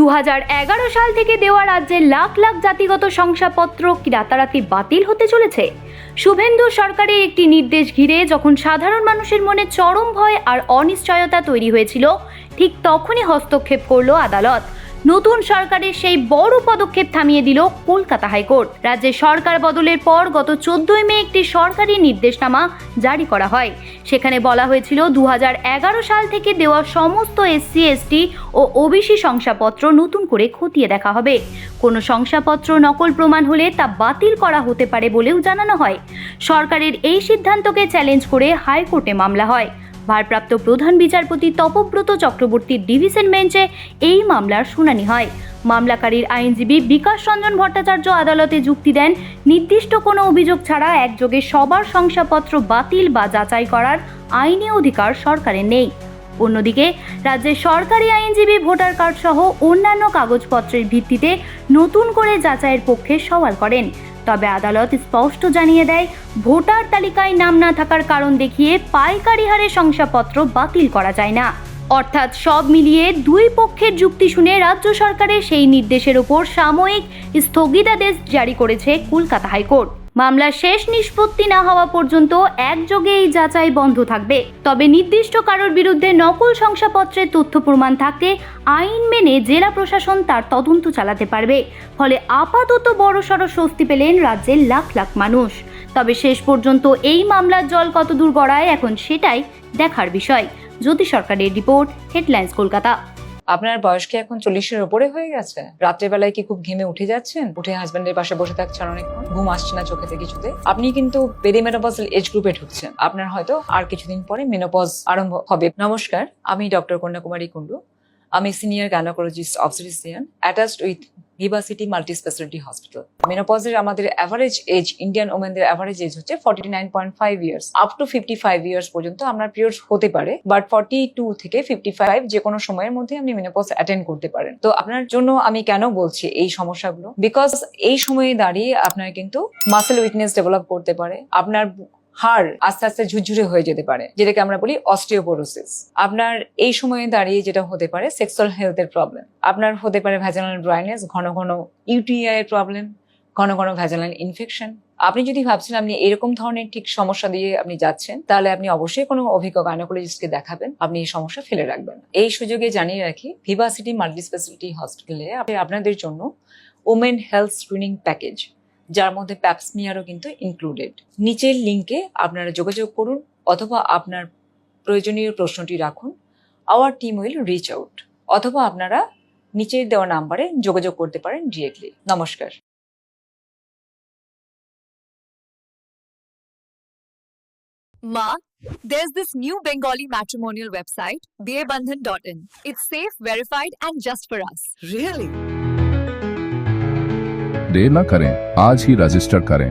2011 সাল থেকে দেওয়া রাজ্যের লাখ লাখ জাতিগত শংসাপত্র কি রাতারাতি বাতিল হতে চলেছে? শুভেন্দু সরকারের একটি নির্দেশ ঘিরে যখন সাধারণ মানুষের মনে চরম ভয় আর অনিশ্চয়তা তৈরি হয়েছিল, ঠিক তখনই হস্তক্ষেপ করলো আদালত। নতুন সরকারের সেই বড় পদক্ষেপ থামিয়ে দিল কলকাতা হাইকোর্ট। রাজ্যে সরকার বদলের পর গত 14 মে একটি সরকারি নির্দেশনামা জারি করা হয়। সেখানে বলা হয়েছিল 2011 সাল থেকে দেওয়া সমস্ত এসসি, এসটি ও ওবিসি শংসাপত্র নতুন করে খতিয়ে দেখা হবে। কোনো শংসাপত্র নকল প্রমাণ হলে তা বাতিল করা হতে পারে বলেও জানানো হয়। সরকারের এই সিদ্ধান্তকে চ্যালেঞ্জ করে হাইকোর্টে মামলা হয়। ভারপ্রাপ্ত প্রধান বিচারপতি তপব্রত চক্রবর্তীর ডিভিশন বেঞ্চে এই মামলার শুনানি হয়। মামলাকারীর আইনজীবী বিকাশ রঞ্জন ভট্টাচার্য আদালতে যুক্তি দেন, নির্দিষ্ট কোনো অভিযোগ ছাড়া একযোগে সবার শংসাপত্র বাতিল বা যাচাই করার আইনি অধিকার সরকারের নেই। অন্যদিকে রাজ্যের সরকারি আইনজীবী ভোটার কার্ড সহ অন্যান্য কাগজপত্রের ভিত্তিতে নতুন করে যাচাইয়ের পক্ষে সওয়াল করেন। তবে আদালত স্পষ্ট জানিয়ে দেয়, ভোটার তালিকায় নাম না থাকার কারণ দেখিয়ে পাইকারি হারে শংসাপত্র বাতিল করা যায় না। অর্থাৎ সব মিলিয়ে দুই পক্ষের যুক্তি শুনে রাজ্য সরকারের সেই নির্দেশের উপর সাময়িক স্থগিতাদেশ জারি করেছে কলকাতা হাইকোর্ট। মামলার শেষ নিষ্পত্তি না হওয়া পর্যন্ত একযোগে এই যাচাই বন্ধ থাকবে। তবে নির্দিষ্ট কারোর বিরুদ্ধে নকল শংসাপত্রের তথ্য প্রমাণ থাকতে আইন মেনে জেলা প্রশাসন তার তদন্ত চালাতে পারবে। ফলে আপাতত বড়সড় স্বস্তি পেলেন রাজ্যের লাখ লাখ মানুষ। তবে শেষ পর্যন্ত এই মামলার জল কতদূর গড়ায় এখন সেটাই দেখার বিষয়। জ্যোতি সরকারের রিপোর্ট, হেডলাইন্স কলকাতা। আপনার বয়স কি এখন 40-এর উপরে হয়ে গেছে? রাত্রেবেলায় কি খুব ঘেমে উঠে যাচ্ছেন? উঠে হাজবেন্ডের পাশে বসে থাকছেন অনেকক্ষণ, ঘুম আসছে না চোখেতে কিছুতে? আপনি কিন্তু পেরিমেনোপজাল এজ গ্রুপে ঢুকছেন। আপনার হয়তো আর কিছুদিন পরে মেনোপজ আরম্ভ হবে। নমস্কার, আমি ডক্টর কন্যাকুমারী কুন্ডু। আমি senior gynaecologist obstetrician attached with Viva City multi speciality hospital. মেনোপজের আমাদের অ্যাভারেজ এজ, ইন্ডিয়ান ওমেনদের অ্যাভারেজ এজ হচ্ছে 49.5 ইয়ার্স আপ টু 55 ইয়ার্স পর্যন্ত আপনার পিরিয়ডস হতে পারে। বাট 42 থেকে 55 যে কোনো সময়ের মধ্যে আপনি মেনোপজ অ্যাটেন্ড করতে পারেন। তো আপনার জন্য আমি কেন বলছি এই সমস্যাগুলো, বিকজ এই সময়ে দাঁড়িয়ে আপনার কিন্তু মাসেল উইকনেস ডেভেলপ করতে পারে, আপনার হাড় আস্তে আস্তে ঝুরঝুরে হয়ে যেতে পারে, যেটাকে আমরা বলি অস্টিওপোরোসিস। আপনার এই সময়ে দাঁড়িয়ে যেটা হতে পারে সেক্সুয়াল হেলথের প্রবলেম, আপনার হতে পারে ভ্যাজাইনাল ড্রাইনেস, ঘন ঘন ইউটিআই এর প্রবলেম, ঘন ঘন ভ্যাজাইনাল ইনফেকশন। আপনি যদি ভাবছেন আপনি এরকম ধরনের ঠিক সমস্যা দিয়ে আপনি যাচ্ছেন, তাহলে আপনি অবশ্যই কোনো অভিজ্ঞ গাইনোকোলজিস্টকে দেখাবেন। আপনি এই সমস্যা ফেলে রাখবেন। এই সুযোগে জানিয়ে রাখি, ভিভা সিটি মাল্টি স্পেশালিটি হসপিটালে আপনাদের জন্য ওমেন হেলথ স্ক্রিনিং প্যাকেজ, যার মধ্যে প্যাপসমিয়ারও কিন্তু ইনক্লুডেড। নিচের লিঙ্কে আপনারা যোগাযোগ করুন অথবা আপনার প্রয়োজনীয় প্রশ্নটি রাখুন। Our team will reach out, অথবা আপনারা নিচের দেওয়া নাম্বারে যোগাযোগ করতে পারেন ডিরেক্টলি। নমস্কার। Ma, there's this new Bengali matrimonial website, deyabandhan.in. It's safe, verified, and just for us. Really? देर न करें, आज ही रजिस्टर करें।